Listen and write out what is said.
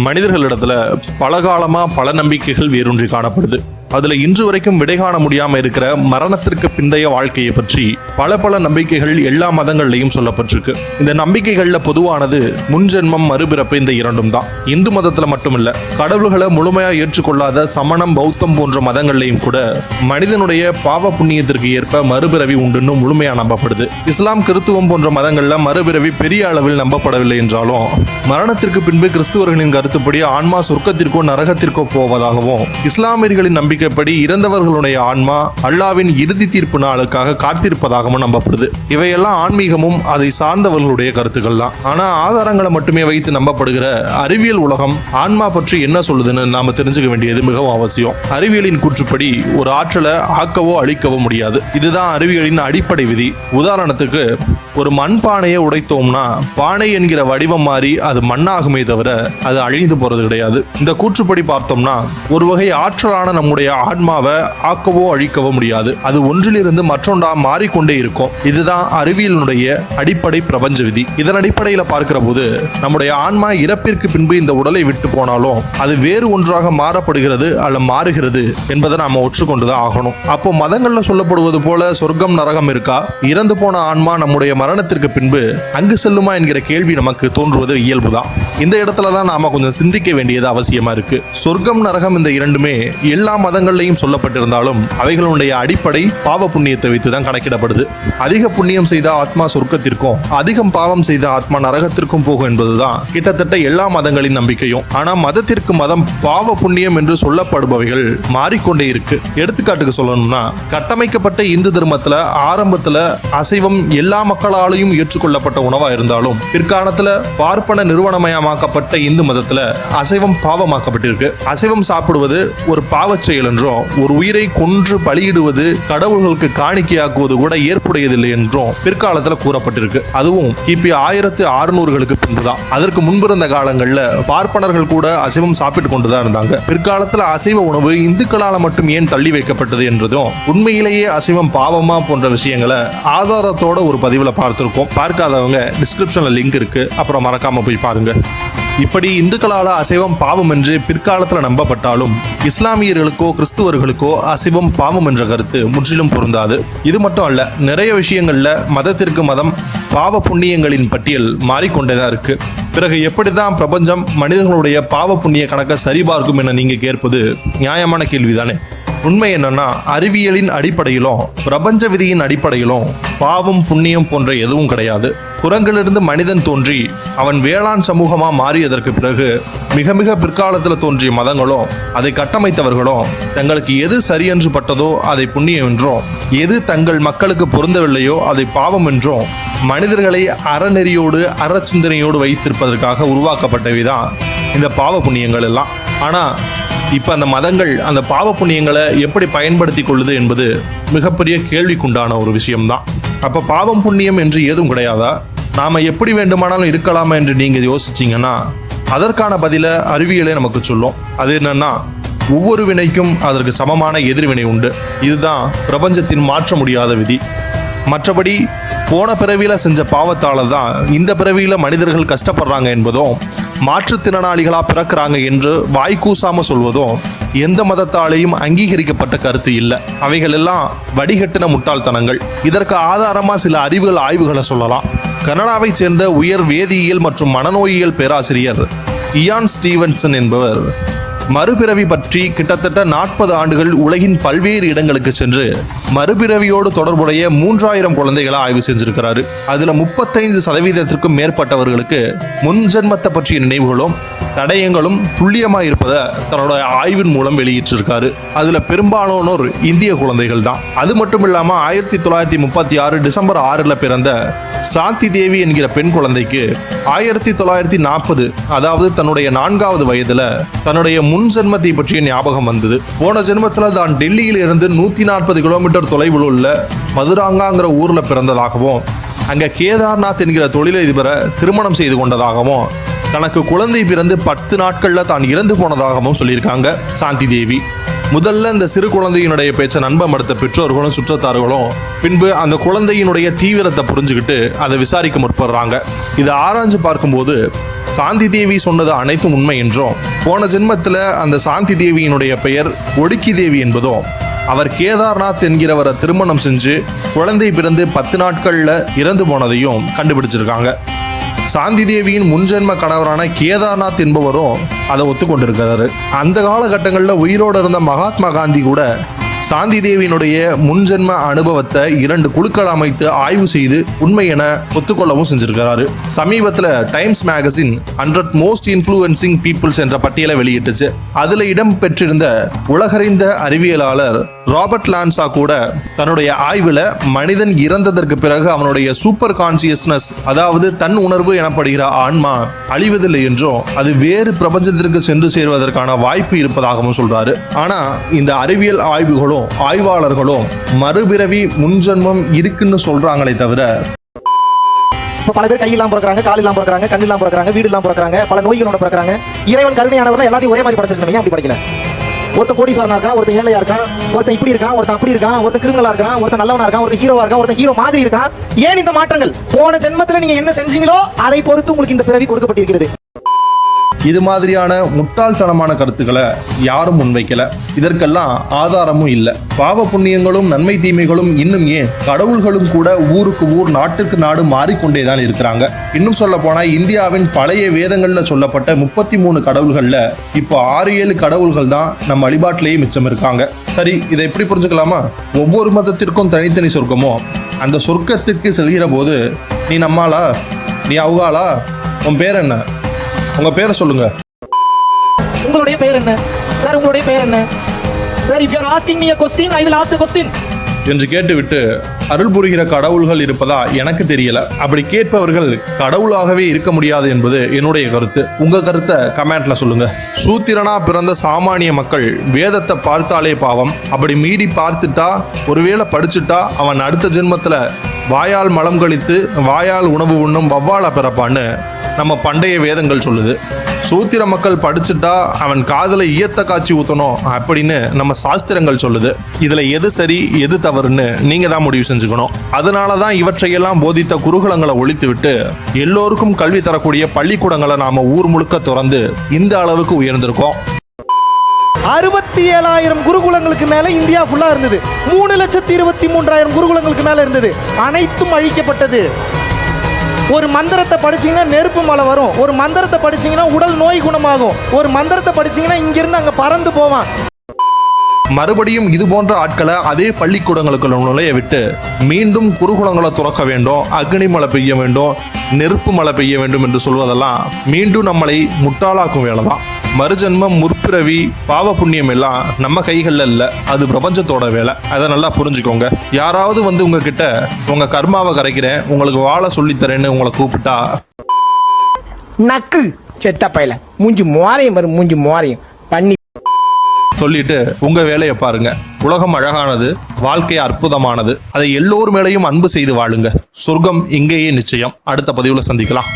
மனிதர்களிடத்துல பல காலமா பல நம்பிக்கைகள் வேரூன்றி காணப்படுது. அதுல இன்று வரைக்கும் விடை காண முடியாம இருக்கிற மரணத்திற்கு பிந்தைய வாழ்க்கையை பற்றி பல நம்பிக்கைகள் எல்லா மதங்கள்லையும் சொல்லப்பட்டிருக்கு. இந்த நம்பிக்கைகள்ல பொதுவானது முன்ஜென்மம், மறுபிறப்பு, இந்த இரண்டும் தான். இந்து மதத்துல மட்டுமில்ல, கடவுள்களை முழுமையா ஏற்றுக்கொள்ளாத சமணம், பௌத்தம் போன்ற மதங்கள்லையும் கூட மனிதனுடைய பாவ புண்ணியத்திற்கு ஏற்ப மறுபிறவி உண்டுன்னு முழுமையா நம்பப்படுது. இஸ்லாம், கிறிஸ்துவம் போன்ற மதங்கள்ல மறுபிறவி பெரிய அளவில் நம்பப்படவில்லை என்றாலும் மரணத்திற்கு பின்பு கிறிஸ்துவர்களின் கருத்துப்படி ஆன்மா சொர்க்கத்திற்கோ நரகத்திற்கோ போவதாகவும், இஸ்லாமியர்களின் நம்பிக்கைப்படி இறந்தவர்களுடைய ஆன்மா அல்லாவின் இறுதி தீர்ப்பு நாளுக்காக காத்திருப்பதாகவும் நம்பப்படுது. இவையெல்லாம் ஆன்மீகமும் அதை சார்ந்தவர்களுடைய கருத்துக்கள் தான். ஆனா ஆதாரங்களை மட்டுமே வைத்து நம்பப்படுகிற அறிவியல் உலகம் ஆன்மா பற்றி என்ன சொல்லுதுன்னு நாம தெரிஞ்சுக்க வேண்டியது மிகவும் அவசியம். அறிவியலின் கூற்றுப்படி ஒரு ஆற்றலை ஆக்கவோ அழிக்கவோ முடியாது. இதுதான் அறிவியலின் அடிப்படை விதி. உதாரணத்துக்கு, ஒரு மண் பானையை உடைத்தோம்னா பானை என்கிற வடிவம் மாறி அது மண்ணாகுமே தவிர அது அழிந்து போறது கிடையாது. இந்த கூற்றுப்படி பார்த்தோம்னா ஒரு வகை ஆற்றலான நம்முடைய ஆன்மாவை ஆக்கவோ அழிக்கவோ முடியாது. அது ஒன்றிலிருந்து மற்றொன்றா மாறிக்கொண்டே இருக்கும். இதுதான் அறிவியலினுடைய அடிப்படை பிரபஞ்ச விதி. இதன் அடிப்படையில் பார்க்கிற போது நம்முடைய ஆன்மா இறப்பிற்கு பின்பு இந்த உடலை விட்டு போனாலும் அது வேறு ஒன்றாக மாறப்படுகிறது அல்ல மாறுகிறது என்பதை நாம ஒற்றுக்கொண்டுதான் ஆகணும். அப்போ மதங்கள்ல சொல்லப்படுவது போல சொர்க்கம் நரகம் இருக்கா? இறந்து போன ஆன்மா நம்முடைய மரணத்திற்கு பின்பு அங்கு செல்லுமா என்கிற கேள்வி நமக்கு தோன்றுவது இயல்புதான். இந்த இடத்துல தான் நாம கொஞ்சம் சிந்திக்க வேண்டியது அவசியமா இருக்கு. சொர்க்கம் நரகம் இந்த இரண்டுமே எல்லா மதங்கள்லையும் சொல்லப்பட்டிருந்தாலும் அவைகளுடைய அடிப்படை பாவ புண்ணியத்தை வைத்துதான் கணக்கிடப்படுது. அதிக புண்ணியம் செய்த ஆத்மா சொர்க்கத்திற்கும் அதிகம் பாவம் செய்த ஆத்மா நரகத்திற்கும் போகும் என்பதுதான் கிட்டத்தட்ட எல்லா மதங்களின் நம்பிக்கையும். ஆனா மதத்திற்கு மதம் பாவ புண்ணியம் என்று சொல்லப்படுபவைகள் மாறிக்கொண்டே இருக்கு. எடுத்துக்காட்டுக்கு சொல்லணும்னா, கட்டமைக்கப்பட்ட இந்து தர்மத்துல ஆரம்பத்துல அசைவம் எல்லா மக்களாலையும் ஏற்றுக்கொள்ளப்பட்ட உணவா இருந்தாலும் பிற்காலத்துல பார்ப்பன நிறுவனமயமாக்கப்பட்ட இந்து மதத்துல அசைவம் பாவமாக்கப்பட்டிருக்கு. அசைவம் சாப்பிடுவது ஒரு பாவச் செயல் என்றும், ஒரு உயிரை கொன்று பலியிடுவது கடவுள்களுக்கு காணிக்கையாக்குவது கூட ஏற்புடையதில்லை என்றும் பிற்காலத்துல கூறப்பட்டிருக்கு. அதுவும் கிபி 1600களுக்கு பின்புதான். அதற்கு முன்பிருந்த காலங்கள்ல பார்ப்பனர்கள் கூட அசைவம் சாப்பிட்டு கொண்டுதான் இருந்தாங்க. பிற்காலத்துல அசைவ உணவு இந்துக்களால மட்டும் ஏன் தள்ளி வைக்கப்பட்டது என்றதும், உண்மையிலேயே அசைவம் பாவமா போன்ற விஷயங்களை ஆதாரத்தோட ஒரு பதிவுல பார்த்திருக்கோம். பார்க்காதவங்க டிஸ்கிரிப்ஷன்ல லிங்க் இருக்கு, அப்புறம் மறக்காம போய் பாருங்க. இப்படி இந்துக்களால அசைவம் பாவம் என்று பிற்காலத்துல நம்பப்பட்டாலும் இஸ்லாமியர்களுக்கோ கிறிஸ்துவர்களுக்கோ அசைவம் பாவம் என்ற கருத்து முற்றிலும் பொருந்தாது. இது மட்டும் அல்ல, நிறைய விஷயங்கள்ல மதத்திற்கு மதம் பாவ புண்ணியங்களின் பட்டியல் மாறிக்கொண்டேதான் இருக்கு. பிறகு எப்படிதான் பிரபஞ்சம் மனிதர்களுடைய பாவ புண்ணிய கணக்கை சரிபார்க்கும் என நீங்க கேட்பது நியாயமான கேள்விதானே. உண்மை என்னன்னா, அறிவியலின் அடிப்படையிலும் பிரபஞ்ச விதியின் அடிப்படையிலும் பாவம் புண்ணியம் போன்ற எதுவும் கிடையாது. குரங்கிலிருந்து மனிதன் தோன்றி அவன் வேளாண் சமூகமா மாறியதற்கு பிறகு மிக மிக பிற்காலத்தில் தோன்றிய மதங்களும் அதை கட்டமைத்தவர்களும் தங்களுக்கு எது சரியென்று பட்டதோ அதை புண்ணியம் என்றும், எது தங்கள் மக்களுக்கு பொருந்தவில்லையோ அதை பாவம் என்றும் மனிதர்களை அறநெறியோடு அறச்சிந்தனையோடு வைத்திருப்பதற்காக உருவாக்கப்பட்டவைதான் இந்த பாவ புண்ணியங்கள் எல்லாம். ஆனா இப்ப அந்த மதங்கள் அந்த பாவ புண்ணியங்களை எப்படி பயன்படுத்தி கொள்ளுது என்பது மிகப்பெரிய கேள்விக்குண்டான ஒரு விஷயம்தான். அப்ப பாவம் புண்ணியம் என்று ஏதும் கிடையாதா? நாம எப்படி வேண்டுமானாலும் இருக்கலாமா என்று நீங்க யோசிச்சீங்கன்னா அதற்கான பதில அறிவியலே நமக்கு சொல்லும். அது என்னன்னா, ஒவ்வொரு வினைக்கும் அதற்கு சமமான எதிர்வினை உண்டு. இதுதான் பிரபஞ்சத்தின் மாற்ற முடியாத விதி. மற்றபடி போன பிறவியில செஞ்ச பாவத்தால தான் இந்த பிறவியில மனிதர்கள் கஷ்டப்படுறாங்க என்பதும், மாற்றுத்திறனாளிகளா பிறக்கிறாங்க என்று வாய்க்கூசாம சொல்வதும் எந்த மதத்தாலேயும் அங்கீகரிக்கப்பட்ட கருத்து இல்லை. அவைகள் எல்லாம் வடிகட்டின முட்டாள்தனங்கள். இதற்கு ஆதாரமா சில அறிவியல் ஆய்வுகளை சொல்லலாம். கனடாவை சேர்ந்த உயர் வேதியியல் மற்றும் மனநோயியல் பேராசிரியர் இயான் ஸ்டீவன்சன் என்பவர் மறுபிறவி பற்றி கிட்டத்தட்ட 40 ஆண்டுகள் உலகின் பல்வேறு இடங்களுக்கு சென்று மறுபிறவியோடு தொடர்புடைய 3000 குழந்தைகளை ஆய்வு செஞ்சிருக்கிறாரு. அதுல 35% மேற்பட்டவர்களுக்கு முன் ஜென்மத்தை பற்றிய நினைவுகளும் தடயங்களும் துல்லியமா இருப்பதை தன்னோட ஆய்வின் மூலம் வெளியிட்டிருக்காரு. அதுல பெரும்பாலானோர் இந்திய குழந்தைகள் தான். அது மட்டும் இல்லாம 1936 டிசம்பர் 6 பிறந்த சாந்தி தேவி என்கிற பெண் குழந்தைக்கு 1940, அதாவது தன்னுடைய 4வது வயதுல தன்னுடைய முன் ஜென்மத்தை பற்றிய ஞாபகம் வந்தது. போன ஜென்மத்துல தான் டெல்லியில் இருந்து 140 கிலோமீட்டர் தொலைவில் உள்ள மதுராங்காங்கிற ஊர்ல பிறந்ததாகவும், அங்க கேதார்நாத் என்கிற தொழிலதிபரை திருமணம் செய்து கொண்டதாகவும், தனக்கு குழந்தை பிறந்து 10 நாட்கள்ல தான் இறந்து போனதாகவும் சொல்லியிருக்காங்க சாந்தி தேவி. முதல்ல இந்த சிறு குழந்தையினுடைய பேச்சை நண்பம் எடுத்த பெற்றோர்களும் சுற்றத்தார்களும் பின்பு அந்த குழந்தையினுடைய தீவிரத்தை புரிஞ்சுக்கிட்டு அதை விசாரிக்க முற்படுறாங்க. இதை ஆராய்ஞ்சு பார்க்கும்போது சாந்தி தேவி சொன்னது அனைத்தும் உண்மை என்றும், போன ஜென்மத்தில் அந்த சாந்தி தேவியினுடைய பெயர் ஒடுக்கி தேவி என்பதும், அவர் கேதார்நாத் என்கிறவரை திருமணம் செஞ்சு குழந்தை பிறந்து 10 நாட்கள்ல இறந்து போனதையும் கண்டுபிடிச்சிருக்காங்க. சாந்தி தேவியின் முன்ஜென்ம கணவரான கேதார்நாத் என்பவரும் அதை ஒத்துக்கொண்டிருக்கிறாரு. அந்த காலகட்டங்களில் உயிரோடு இருந்த மகாத்மா காந்தி கூட சாந்தி தேவியினுடைய முன்ஜென்ம அனுபவத்தை 2 குழுக்கள் அமைத்து ஆய்வு செய்து உண்மை என ஒத்துக்கொள்ளவும் செஞ்சிருக்கிறாரு. சமீபத்தில் Times magazine 100 most influencing peoples என்ற பட்டியலை வெளியிட்டுச்சு. அதுல இடம் பெற்றிருந்த உலகறிந்த அறிவியலாளர் ராபர்ட் லான்சா கூட தன்னுடைய ஆய்வுல மனிதன் இறந்ததற்கு பிறகு அவனுடைய சூப்பர் கான்சியஸ்னஸ், அதாவது தன் உணர்வு எனப்படுகிற ஆன்மா அழிவதில்லை என்றும் அது வேறு பிரபஞ்சத்திற்கு சென்று சேருவதற்கான வாய்ப்பு இருப்பதாகவும் சொல்றாரு. ஆனா இந்த அறிவியல் ஆய்வுகளும் ஆய்வாளர்களும் மறுபிறவி முன்ஜென்மம் இருக்குன்னு சொல்றாங்களே தவிர, பல பேர் கையெல்லாம் பிறக்கிறாங்க, கால் இல்லாம பிறக்கிறாங்க, கண் இல்லாம பிறக்கிறாங்க, வீடு இல்லாம பிறக்கிறாங்க, பல நோய்களோட பிறக்கிறாங்க. இறைவன் கருணையானவர் எல்லாத்தையும் ஒரே மாதிரி படைச்சிருக்கீங்க, அப்படி படிக்கல. ஒருத்தன் கோடீஸ்வரனா இருக்கான், ஒருத்தன் ஏழையா இருக்கான், ஒருத்தன் இப்படி இருக்கான், ஒருத்தன் அப்படி இருக்கான், ஒருத்தன் கிரிமினலா இருக்கான், ஒருத்தன் நல்லவனா இருக்கான், ஒருத்தன் ஹீரோவா இருக்கான், ஒருத்தன் ஹீரோ மாதிரி இருக்கான். ஏன் இந்த மாற்றங்கள்? போன ஜென்மத்துல நீங்க என்ன செஞ்சீங்களோ அதை பொறுத்து உங்களுக்கு இந்த பிறவி கொடுக்கப்பட்டிருக்கிறது. இது மாதிரியான முட்டாள்தனமான கருத்துக்களை யாரும் முன்வைக்கல. இதற்கெல்லாம் ஆதாரமும் இல்லை. பாவ புண்ணியங்களும் நன்மை தீமைகளும் இன்னும் ஏன் கடவுள்களும் கூட ஊருக்கு ஊர் நாட்டுக்கு நாடு மாறிக்கொண்டேதான் இருக்கிறாங்க. இன்னும் சொல்ல போனா இந்தியாவின் பழைய வேதங்கள்ல சொல்லப்பட்ட 33 கடவுள்கள்ல இப்போ 6-7 கடவுள்கள் தான் நம்ம வழிபாட்டிலேயே மிச்சம் இருக்காங்க. சரி, இதை எப்படி புரிஞ்சுக்கலாமா? ஒவ்வொரு மதத்திற்கும் தனித்தனி சொர்க்கமோ, அந்த சொர்க்கத்திற்கு செல்கிற போது நீ நம்மாளா, நீ அவகாளா, உன் பேர் என்ன, உங்க பேரை சொல்லுங்க. உங்களுடைய பெயர் என்ன சார்? உங்களுடைய பெயர் என்ன sir? if you are asking me a question, I will ask the question என்று கேட்டுவிட்டு அருள் புரிகிற கடவுள்கள் இருப்பதா எனக்கு தெரியல. அப்படி கேட்பவர்கள் கடவுளாகவே இருக்க முடியாது என்பது என்னுடைய கருத்து. உங்க கருத்தை கமெண்ட்ல சொல்லுங்க. சூத்திரனா பிறந்த சாமானிய மக்கள் வேதத்தை பார்த்தாலே பாவம், அப்படி மீறி பார்த்துட்டா, ஒருவேளை படிச்சுட்டா அவன் அடுத்த ஜென்மத்துல வாயால் மலம் கழித்து வாயால் உணவு உண்ணும் வவ்வாலா பிறப்பான்னு நம்ம பண்டைய வேதங்கள் சொல்லுது. சூத்திர மக்கள் படிச்சுட்டா அவன் காதலை ஈயத்த காட்சி ஊத்தணும் அப்படின்னு நம்ம சாஸ்திரங்கள் சொல்லுது. இதுல எது சரி எது தவறுன்னு நீங்க தான் முடிவு செஞ்சுக்கணும். அதனாலதான் இவற்றையெல்லாம் போதித்த குருகுலங்களை ஒழித்து விட்டு எல்லோருக்கும் கல்வி தரக்கூடிய பள்ளிக்கூடங்களை நாம ஊர் முழுக்க திறந்து இந்த அளவுக்கு உயர்ந்திருக்கோம். 67,000 குருகுலங்களுக்கு மேல இந்தியா ஃபுல்லா இருந்தது. 3,23,000 குருகுலங்களுக்கு மேல இருந்தது. அனைத்தும் அழிக்கப்பட்டது. ஒரு மந்திரத்தை படிச்சீங்கன்னா நெருப்பு மலை வரும், ஒரு மந்திரத்தை படிச்சீங்கன்னா உடல் நோய் குணமாகும், ஒரு மந்திரத்தை படிச்சீங்கன்னா இங்கிருந்து அங்க பறந்து போவான். மறுபடியும் இது போன்ற ஆட்களை அதே பள்ளிக்கூடங்களுக்குள்ள நுழைய விட்டு மீண்டும் குருகுலங்களை துறக்க வேண்டும், அக்னி மழை பெய்ய வேண்டும், நெருப்பு மழை பெய்ய வேண்டும் என்று சொல்வதெல்லாம் மீண்டும் நம்மளை முட்டாளாக்கும் வேலைதான். மறுஜென்மம், முற்பிறவி, பாவ புண்ணியம் எல்லாம் நம்ம கைகள்ல இல்ல, அது பிரபஞ்சத்தோட வேலை. அதை நல்லா புரிஞ்சுக்கோங்க. யாராவது வந்து உங்ககிட்ட உங்க கர்மாவை கரைக்கிறேன், உங்களுக்கு வாழ சொல்லித்தரேன்னு உங்களை கூப்பிட்டா நக்கு செத்த பையல மூஞ்சி மோரையும் வரும், மூஞ்சி மோரையும் பண்ணி சொல்லிட்டு உங்க வேலையை பாருங்க. உலகம் அழகானது, வாழ்க்கை அற்புதமானது. அதை எல்லோர் மேலையும் அன்பு செய்து வாழுங்க. சொர்க்கம் இங்கேயே நிச்சயம். அடுத்த பதிவுல சந்திக்கலாம்.